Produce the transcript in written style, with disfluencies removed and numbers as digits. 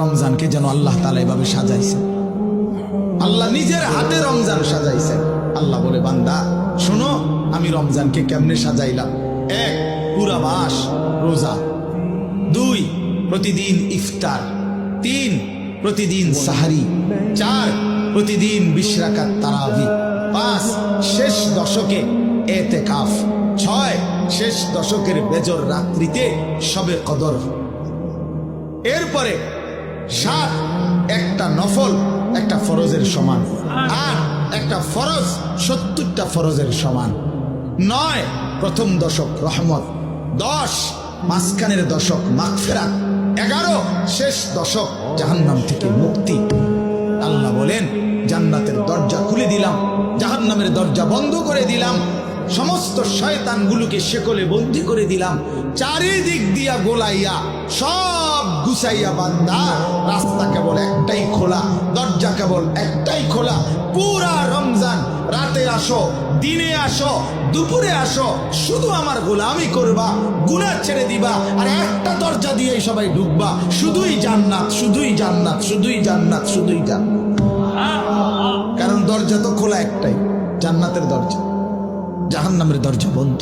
রমজানকে যেন আল্লাহ তাআলা এভাবে সাজাইছেন, আল্লাহ নিজের হাতে রমজান সাজাইছেন। আল্লাহ বলে, বান্দা শোনো আমি রমজানকে কেমনে সাজাইলাম। 1, পুরা মাস রোজা। 2, প্রতিদিন ইফতার। 3, প্রতিদিন সাহারি। 4, প্রতিদিন 20 রাকাত তারাবি। 5, শেষ দশকে এতেকাফ। 6, শেষ দশকের বেজর রাত্রিতে শবে কদর। এরপরে 7, একটা নফল একটা ফরজের সমান। 8, একটা ফরজ 70টা ফরজের সমান। 9, প্রথম দশক রহমত। 10, মাঝখানের দশক মাগফিরাত। 11, শেষ দশক জাহান্নাম থেকে মুক্তি। আল্লাহ বলেন, জান্নাতের দরজা খুলে দিলাম, জাহান্নামের দরজা বন্ধ করে দিলাম, সমস্ত শয়তানগুলোকে শেকলে বন্দী করে দিলাম, চারিদিক দিয়া গোলাইয়া সব গুছাইয়া বান্দা রাস্তা কেবল একটাই খোলা, দরজা কেবল একটাই খোলা। পুরা রমজান রাতে আসো, দিনে আসো, দুপুরে আসো, শুধু আমার গোলামি করবা, গুনাহ ছেড়ে দিবা, আর একটা দরজা দিয়ে সবাই ঢুকবা, শুধুই জান্নাত, শুধুই জান্নাত, শুধুই জান্নাত, শুধুই জান্নাত। কারণ দরজা তো খোলা একটাই, জান্নাতের দরজা, জাহান্নামের দরজা বন্ধ।